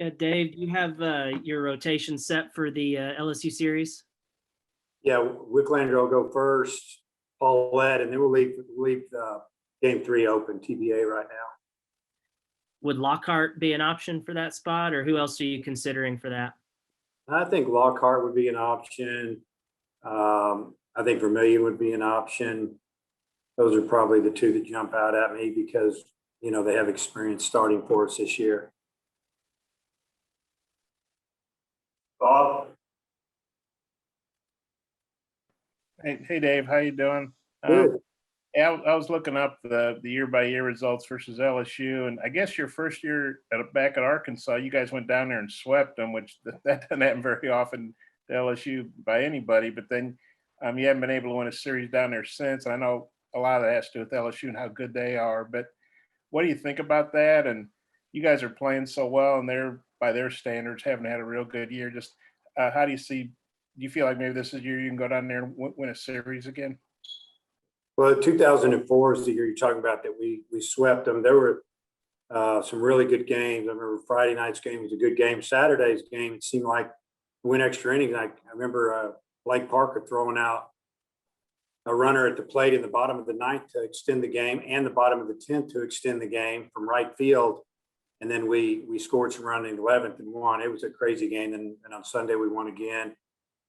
Dave, do you have your rotation set for the LSU series? Yeah, Wicklander will go first, Paulette, and then we'll leave game 3 open, TBA right now. Would Lockhart be an option for that spot, or who else are you considering for that? I think Lockhart would be an option. I think Vermillion would be an option. Those are probably the two that jump out at me because, they have experience starting for us this year. Bob? Hey, Dave, how you doing? Good. Yeah, I was looking up the year-by-year results versus LSU, and I guess your first year back at Arkansas, you guys went down there and swept them, which that doesn't happen very often to LSU by anybody. But then you haven't been able to win a series down there since. I know a lot of that has to do with LSU and how good they are. But what do you think about that? And you guys are playing so well, and they're, by their standards, haven't had a real good year. Just how do you see? Do you feel like maybe this is the year you can go down there and win a series again? Well, 2004 is the year you're talking about that we swept them. There were some really good games. I remember Friday night's game was a good game. Saturday's game, it seemed like we went extra innings. I remember Blake Parker throwing out a runner at the plate in the bottom of the 9th to extend the game and the bottom of the 10th to extend the game from right field. And then we scored some runs in the 11th and won. It was a crazy game. And on Sunday we won again.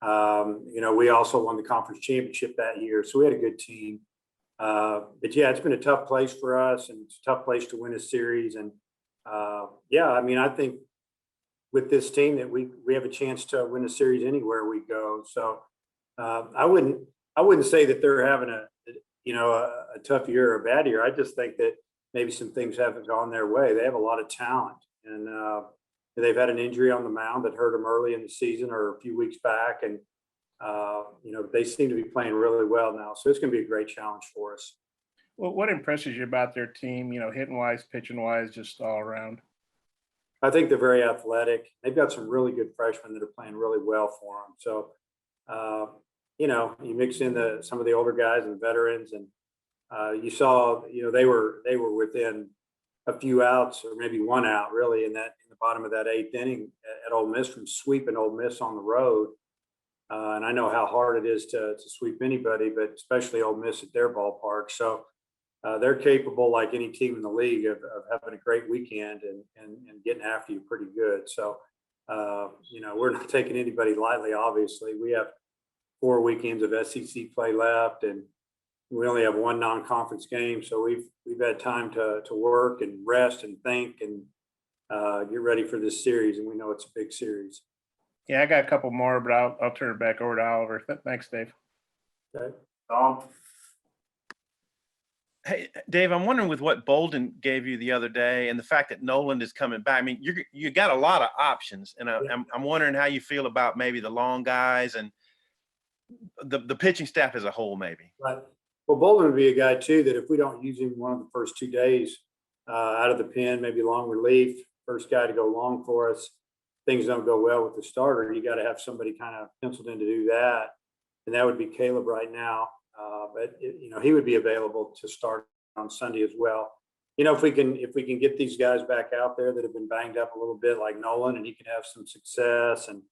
We also won the conference championship that year. So we had a good team. But yeah, it's been a tough place for us, and it's a tough place to win a series. And I think with this team that we have a chance to win a series anywhere we go. So I wouldn't say that they're having a tough year or a bad year. I just think that maybe some things haven't gone their way. They have a lot of talent, and they've had an injury on the mound that hurt them early in the season or a few weeks back, and they seem to be playing really well now. So it's going to be a great challenge for us. Well, what impresses you about their team, hitting wise, pitching wise, just all around? I think they're very athletic. They've got some really good freshmen that are playing really well for them. So, you mix in some of the older guys and veterans, and you saw, they were within a few outs or maybe one out really in the bottom of that 8th inning at Ole Miss from sweeping Ole Miss on the road. And I know how hard it is to sweep anybody, but especially Ole Miss at their ballpark. So they're capable, like any team in the league, of having a great weekend and getting after you pretty good. So, we're not taking anybody lightly, obviously. We have 4 weekends of SEC play left, and we only have 1 non-conference game. So we've had time to work and rest and think and get ready for this series. And we know it's a big series. Yeah, I got a couple more, but I'll turn it back over to Oliver. Thanks, Dave. Okay. Tom? Hey, Dave, I'm wondering with what Bolden gave you the other day and the fact that Nolan is coming back. I mean, you got a lot of options, and I'm wondering how you feel about maybe the long guys and the pitching staff as a whole, maybe. Right. Well, Bolden would be a guy, too, that if we don't use him one of the first 2 days out of the pen, maybe long relief, first guy to go long for us, things don't go well with the starter, you got to have somebody kind of penciled in to do that. And that would be Caleb right now. But he would be available to start on Sunday as well. If we can get these guys back out there that have been banged up a little bit, like Nolan, and he can have some success, and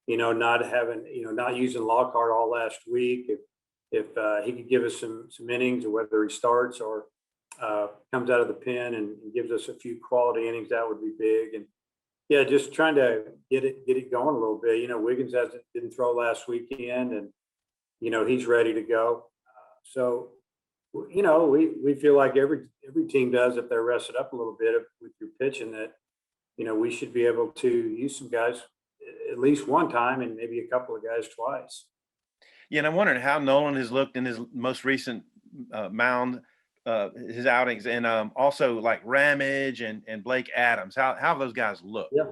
not using Lockhart all last week. If he could give us some innings, or whether he starts or comes out of the pen and gives us a few quality innings, that would be big. And yeah, just trying to get it going a little bit. Wiggins didn't throw last weekend, and he's ready to go. So we feel like every team does, if they're rested up a little bit with your pitching, that we should be able to use some guys at least one time and maybe a couple of guys twice. Yeah, and I'm wondering how Nolan has looked in his most recent mound, his outings, and also like Ramage and Blake Adams. How have those guys looked? Yeah.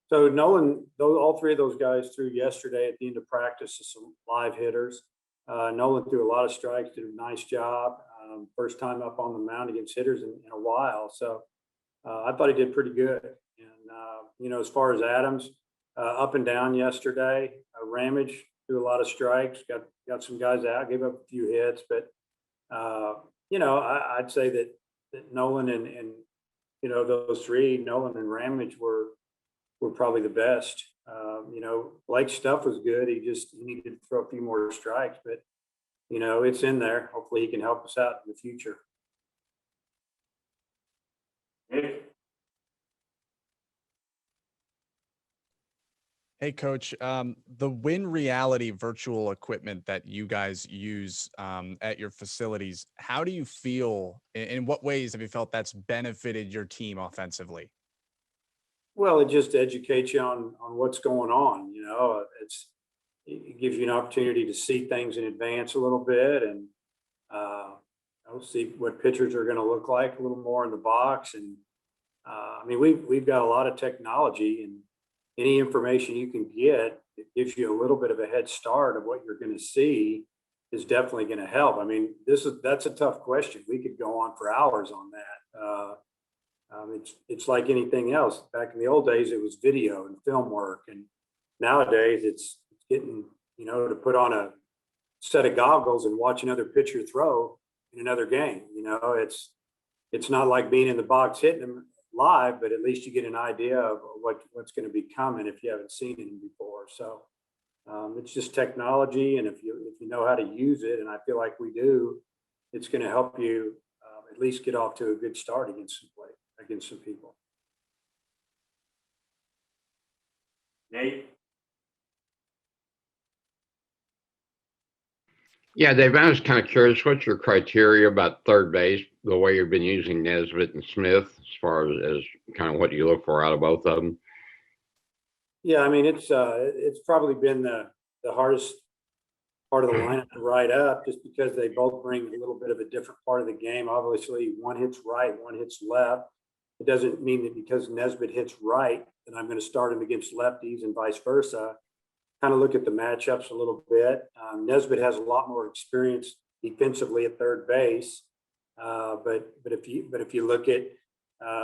So Nolan, all 3 of those guys threw yesterday at the end of practice to some live hitters. Nolan threw a lot of strikes, did a nice job. First time up on the mound against hitters in a while. So I thought he did pretty good. And, as far as Adams, up and down yesterday, Ramage threw a lot of strikes, got some guys out, gave up a few hits. But, I'd say that Nolan and those 3, Nolan and Ramage, were were probably the best. Blake's stuff was good. He needed to throw a few more strikes, but it's in there. Hopefully he can help us out in the future. Hey, Coach, the Win Reality virtual equipment that you guys use at your facilities, how do you feel? In what ways have you felt that's benefited your team offensively? Well, it just educates you on what's going on. It gives you an opportunity to see things in advance a little bit and see what pitchers are going to look like a little more in the box. And we've got a lot of technology, and any information you can get, it gives you a little bit of a head start of what you're going to see is definitely going to help. That's a tough question. We could go on for hours on that. It's like anything else. Back in the old days, it was video and film work, and nowadays it's getting to put on a set of goggles and watch another pitcher throw in another game. It's not like being in the box hitting them live, but at least you get an idea of what's going to be coming if you haven't seen him before. So it's just technology, and if you know how to use it, and I feel like we do, it's going to help you at least get off to a good start against some people. Nate? Yeah, Dave, I was kind of curious, what's your criteria about third base, the way you've been using Nesbitt and Smith, as far as kind of what you look for out of both of them? Yeah, it's probably been the hardest part of the lineup to write up, just because they both bring a little bit of a different part of the game. Obviously, one hits right, one hits left. It doesn't mean that because Nesbitt hits right that I'm going to start him against lefties and vice versa. Kind of look at the matchups a little bit. Nesbitt has a lot more experience defensively at third base, but if you look at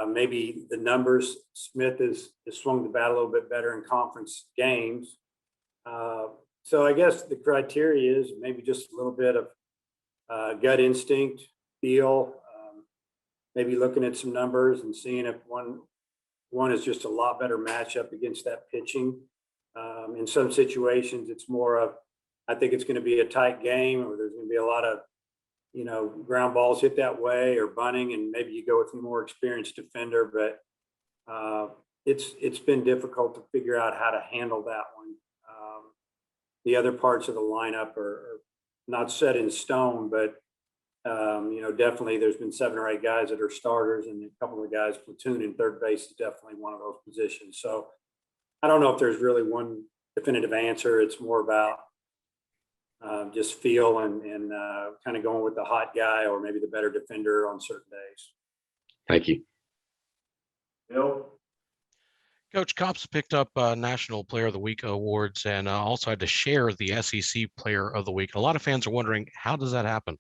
maybe the numbers, Smith has swung the bat a little bit better in conference games. So I guess the criteria is maybe just a little bit of gut instinct, feel, maybe looking at some numbers and seeing if one is just a lot better matchup against that pitching. In some situations, it's more of, I think it's going to be a tight game, or there's going to be a lot of, ground balls hit that way or bunting, and maybe you go with a more experienced defender. But it's been difficult to figure out how to handle that one. The other parts of the lineup are not set in stone, but definitely there's been 7 or 8 guys that are starters, and a couple of guys platoon in third base is definitely one of those positions. So I don't know if there's really one definitive answer. It's more about just feel and kind of going with the hot guy or maybe the better defender on certain days. Thank you. Bill? Coach, Cops picked up National Player of the Week awards and also had to share the SEC Player of the Week. A lot of fans are wondering, how does that happen?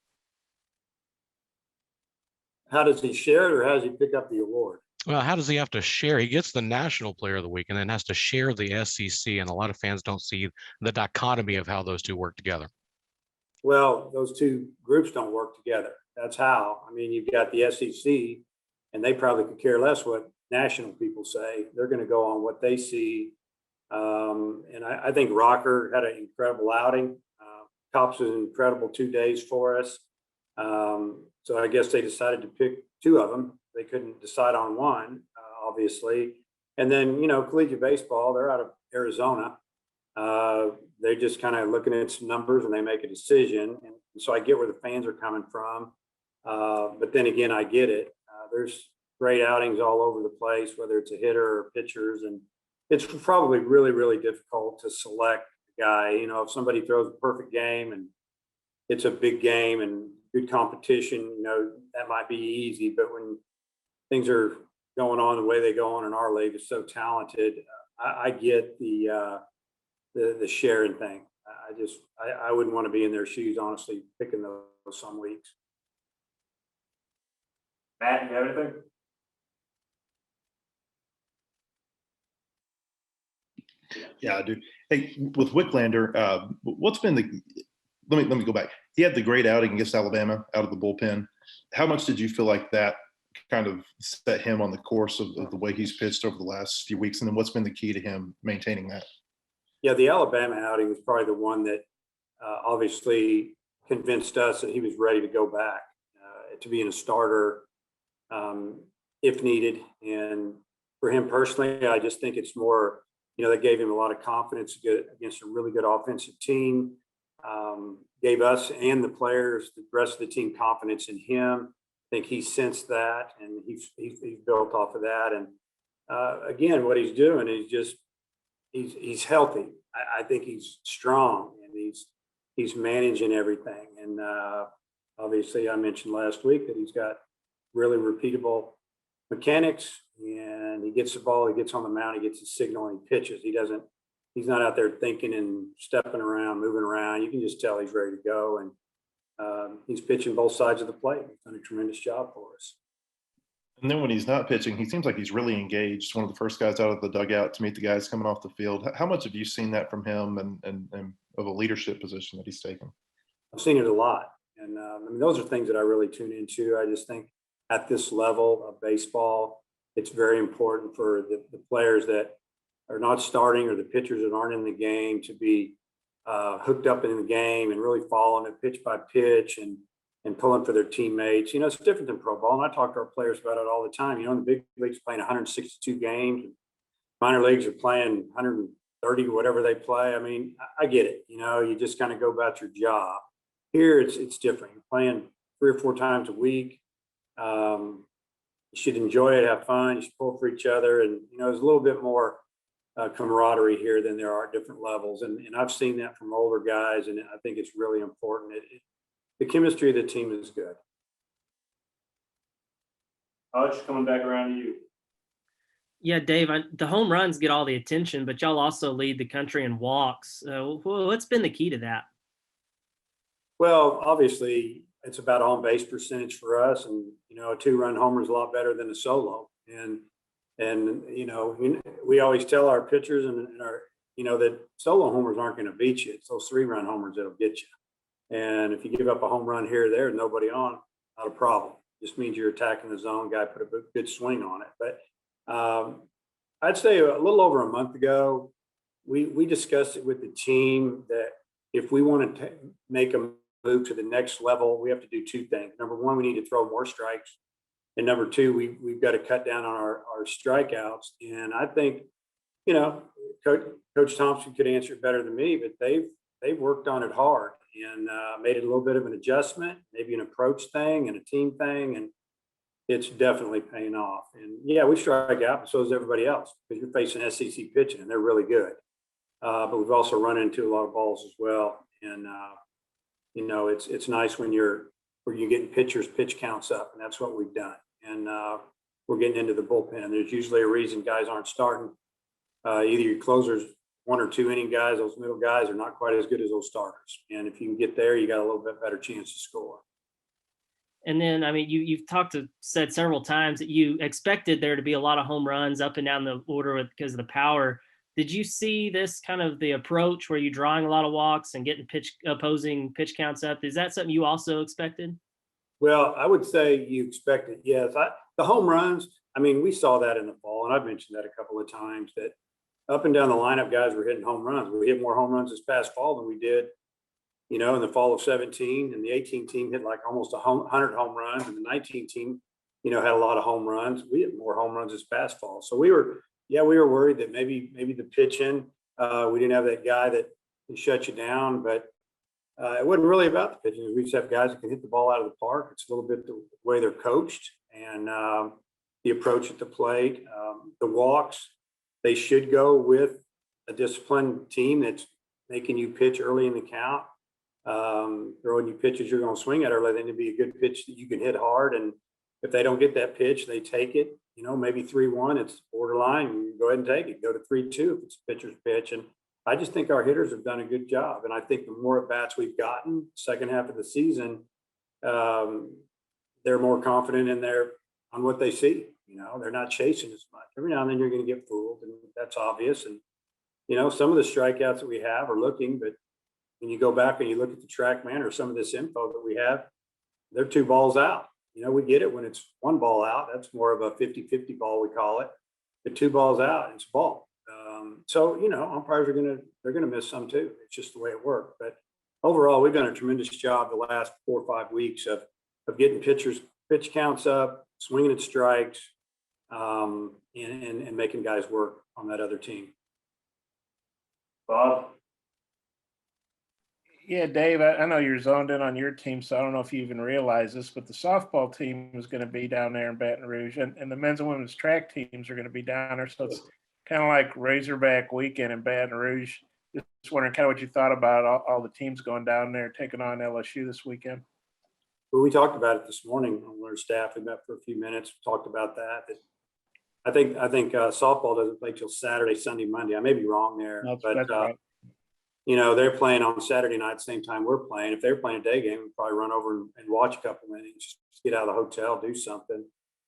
How does he share it, or how does he pick up the award? Well, how does he have to share? He gets the National Player of the Week and then has to share the SEC, and a lot of fans don't see the dichotomy of how those two work together. Well, those two groups don't work together. That's how. You've got the SEC, and they probably could care less what national people say. They're going to go on what they see. And I think Rocker had an incredible outing. Cops was an incredible 2 days for us. So I guess they decided to pick 2 of them. They couldn't decide on one, obviously. And then, collegiate baseball, they're out of Arizona. They're just kind of looking at some numbers and they make a decision. And so I get where the fans are coming from. But then again, I get it. There's great outings all over the place, whether it's a hitter or pitchers. And it's probably really, really difficult to select a guy. If somebody throws a perfect game and it's a big game and good competition, that might be easy. But when things are going on the way they go on in our league, is so talented. I get the sharing thing. I wouldn't want to be in their shoes, honestly, picking those some weeks. Matt, you have anything? Yeah, I do. Hey, with Wicklander, what's been let me go back. He had the great outing against Alabama out of the bullpen. How much did you feel like that kind of set him on the course of the way he's pitched over the last few weeks? And then what's been the key to him maintaining that? Yeah, the Alabama outing was probably the one that obviously convinced us that he was ready to go back to being a starter if needed. And for him personally, I just think it's more, that gave him a lot of confidence against a really good offensive team. Gave us and the players, the rest of the team, confidence in him. I think he sensed that, and he's built off of that. And again, what he's doing is he's healthy. I think he's strong, and he's managing everything. And obviously, I mentioned last week that he's got really repeatable mechanics, and he gets the ball, he gets on the mound, he gets a signal, and he pitches. He's not out there thinking and stepping around, moving around. You can just tell he's ready to go, and he's pitching both sides of the plate. He's done a tremendous job for us. And then when he's not pitching, he seems like he's really engaged. One of the first guys out of the dugout to meet the guys coming off the field. How much have you seen that from him, and of a leadership position that he's taken? I've seen it a lot. And those are things that I really tune into. I just think at this level of baseball, it's very important for the players that are not starting, or the pitchers that aren't in the game, to be hooked up in the game and really following it pitch by pitch and pulling for their teammates. It's different than pro ball. And I talk to our players about it all the time. In the big leagues playing 162 games, minor leagues are playing 130, whatever they play. I get it. You just kind of go about your job. Here, it's different. You're playing 3 or 4 times a week. You should enjoy it, have fun. You should pull for each other. And, there's a little bit more camaraderie here than there are at different levels. And I've seen that from older guys, and I think it's really important. The chemistry of the team is good. Hutch, coming back around to you. Yeah, Dave, the home runs get all the attention, but y'all also lead the country in walks. What's been the key to that? Well, obviously, it's about on base percentage for us, and a 2-run homer is a lot better than a solo. And we always tell our pitchers and our that solo homers aren't going to beat you. It's those 3-run homers that'll get you. And if you give up a home run here or there, nobody on, not a problem. Just means you're attacking the zone. Guy put a good swing on it. But I'd say a little over a month ago, we discussed it with the team that if we want to make a move to the next level, we have to do 2 things. Number one, we need to throw more strikes. And number 2, we've got to cut down on our strikeouts. And I think, Coach Thompson could answer it better than me, but they've worked on it hard and made it a little bit of an adjustment, maybe an approach thing and a team thing. And it's definitely paying off. And yeah, we strike out, and so does everybody else, because you're facing SEC pitching and they're really good. But we've also run into a lot of balls as well. And, it's nice when you're getting pitchers' pitch counts up, and that's what we've done. And we're getting into the bullpen. There's usually a reason guys aren't starting. Either your closers, 1 or 2 inning guys, those middle guys are not quite as good as those starters. And if you can get there, you got a little bit better chance to score. And then, you've said several times that you expected there to be a lot of home runs up and down the order because of the power. Did you see this kind of the approach where you're drawing a lot of walks and getting opposing pitch counts up? Is that something you also expected? Well, I would say you expect it, yes. The home runs, we saw that in the fall, and I've mentioned that a couple of times, that up and down the lineup, guys were hitting home runs. We hit more home runs this past fall than we did, in the fall of 17. And the 18 team hit like almost 100 home runs, and the 19 team, had a lot of home runs. We hit more home runs this past fall. So we were worried that maybe the pitching, we didn't have that guy that can shut you down, but it wasn't really about the pitching. We just have guys that can hit the ball out of the park. It's a little bit the way they're coached, and the approach at the plate, the walks. They should go with a disciplined team that's making you pitch early in the count, throwing you pitches you're going to swing at early. Then it'd be a good pitch that you can hit hard. And if they don't get that pitch, they take it. Maybe 3-1, it's borderline. You go ahead and take it. Go to 3-2 if it's a pitcher's pitch. And I just think our hitters have done a good job. And I think the more at bats we've gotten, second half of the season, they're more confident on what they see. They're not chasing as much. Every now and then you're going to get fooled, and that's obvious. And some of the strikeouts that we have are looking, but when you go back and you look at the track man or some of this info that we have, they're 2 balls out. we get it when it's one ball out. That's more of a 50-50 ball, we call it. The two balls out, it's a ball. So, umpires they're going to miss some too. It's just the way it worked. But overall, we've done a tremendous job the last 4 or 5 weeks of getting pitch counts up, swinging at strikes, and making guys work on that other team. Bob? Yeah, Dave, I know you're zoned in on your team, so I don't know if you even realize this, but the softball team is going to be down there in Baton Rouge, and the men's and women's track teams are going to be down there. So it's kind of like Razorback weekend in Baton Rouge. Just wondering kind of what you thought about all the teams going down there, taking on LSU this weekend. Well, we talked about it this morning on our staff. We met for a few minutes, talked about that. I think softball doesn't play till Saturday, Sunday, Monday. I may be wrong there, That's right. They're playing on Saturday night, same time we're playing. If they're playing a day game, we'd probably run over and watch a couple innings, just get out of the hotel, do something.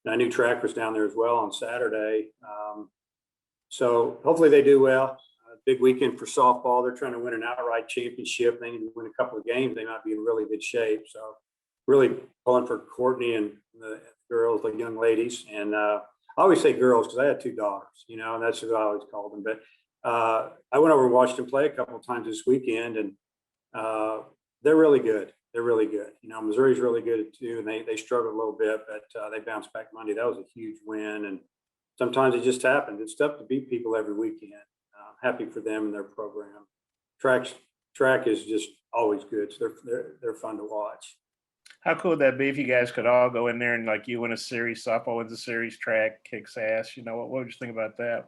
And I knew track was down there as well on Saturday. So hopefully they do well. Big weekend for softball. They're trying to win an outright championship. They need to win a couple of games. They might be in really good shape. So really pulling for Courtney and the girls, the young ladies. And I always say girls because I had 2 daughters, and that's what I always called them. But I went over and watched them play a couple of times this weekend, and they're really good. They're really good. Missouri's really good too, and they struggled a little bit, but they bounced back Monday. That was a huge win, and sometimes it just happens. It's tough to beat people every weekend. Happy for them and their program. Track is just always good. So they're fun to watch. How cool would that be if you guys could all go in there and like you win a series, softball wins a series, track kicks ass? What would you think about that?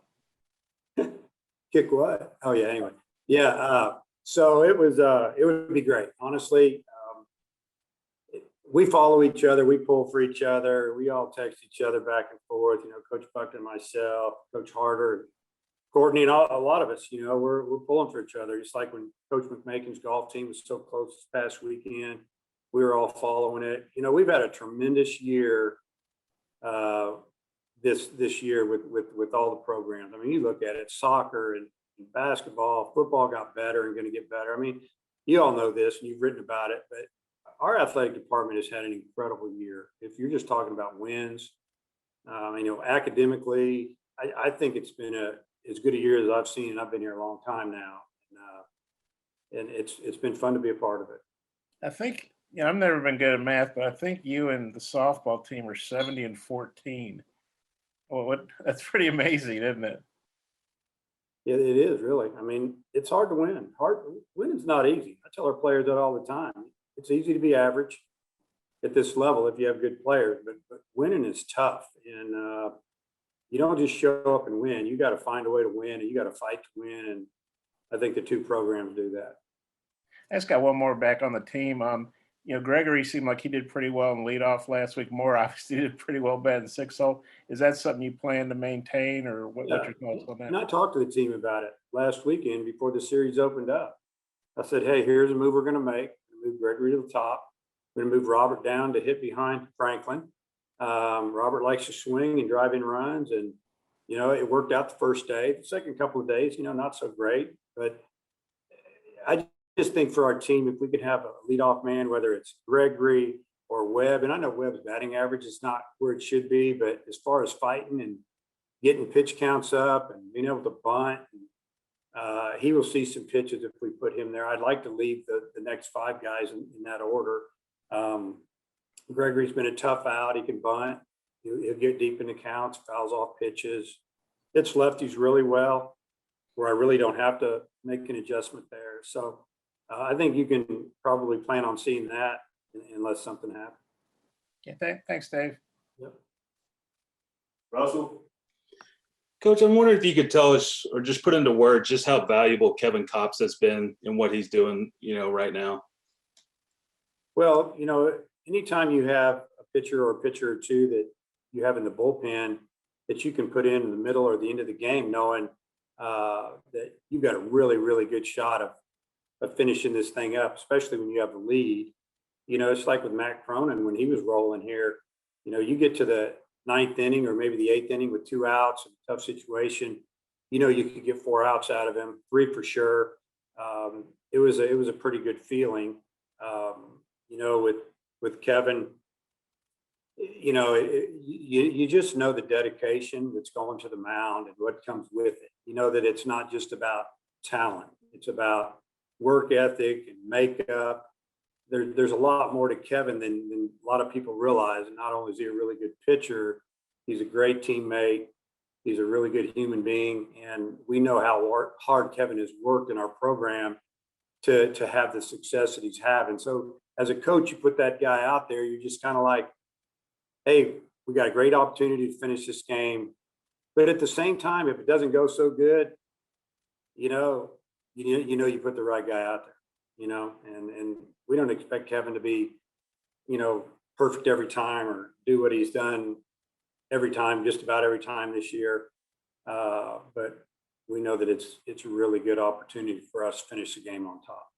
Kick what? Oh yeah. Anyway, yeah. So it would be great. Honestly, we follow each other. We pull for each other. We all text each other back and forth. Coach Buckner, myself, Coach Harder, Courtney, and a lot of us. We're pulling for each other. Just like when Coach McMakin's golf team was so close this past weekend, we were all following it. We've had a tremendous year this year with all the programs. I mean, you look at it, soccer and basketball, football got better and going to get better. I mean, you all know this and you've written about it, but our athletic department has had an incredible year. If you're just talking about wins, academically, I think it's been as good a year as I've seen, and I've been here a long time now. And it's been fun to be a part of it. I think, I've never been good at math, but I think you and the softball team are 70-14. Well, that's pretty amazing, isn't it? Yeah, it is really. I mean, it's hard to win. Winning's not easy. I tell our players that all the time. It's easy to be average at this level if you have good players, but winning is tough. And you don't just show up and win. You got to find a way to win, and you got to fight to win. And I think the 2 programs do that. I just got one more back on the team. Gregory seemed like he did pretty well in leadoff last week. Moore obviously did pretty well batting 6-hole. Is that something you plan to maintain, or what's your thoughts on that? And I talked to the team about it last weekend before the series opened up. I said, hey, here's a move we're going to make. We're going to move Gregory to the top. We're going to move Robert down to hit behind Franklin. Robert likes to swing and drive in runs, and it worked out the first day. The second couple of days, not so great. But I just think for our team, if we could have a leadoff man, whether it's Gregory or Webb, and I know Webb's batting average is not where it should be, but as far as fighting and getting pitch counts up and being able to bunt, he will see some pitches if we put him there. I'd like to leave the next 5 guys in that order. Gregory's been a tough out. He can bunt. He'll get deep in the counts, fouls off pitches. Hits lefties really well, where I really don't have to make an adjustment there. So I think you can probably plan on seeing that unless something happens. Yeah, thanks, Dave. Yep. Russell? Coach, I'm wondering if you could tell us or just put into words just how valuable Kevin Kopps has been and what he's doing, right now. Well, anytime you have a pitcher or a 2 that you have in the bullpen that you can put in the middle or the end of the game, knowing that you've got a really, really good shot of finishing this thing up, especially when you have the lead. It's like with Matt Cronin when he was rolling here. You get to the 9th inning or maybe the 8th inning with 2 outs, a tough situation. You could get 4 outs out of him, 3 for sure. It was a pretty good feeling. With Kevin, you just know the dedication that's going to the mound and what comes with it. You know that it's not just about talent; it's about work ethic and makeup. There's a lot more to Kevin than a lot of people realize. And not only is he a really good pitcher, he's a great teammate. He's a really good human being, and we know how hard Kevin has worked in our program to have the success that he's having. So as a coach, you put that guy out there, you're just kind of like, hey, we got a great opportunity to finish this game. But at the same time, if it doesn't go so good, you put the right guy out there, and we don't expect Kevin to be, perfect every time or do what he's done every time, just about every time this year. But we know that it's a really good opportunity for us to finish the game on top.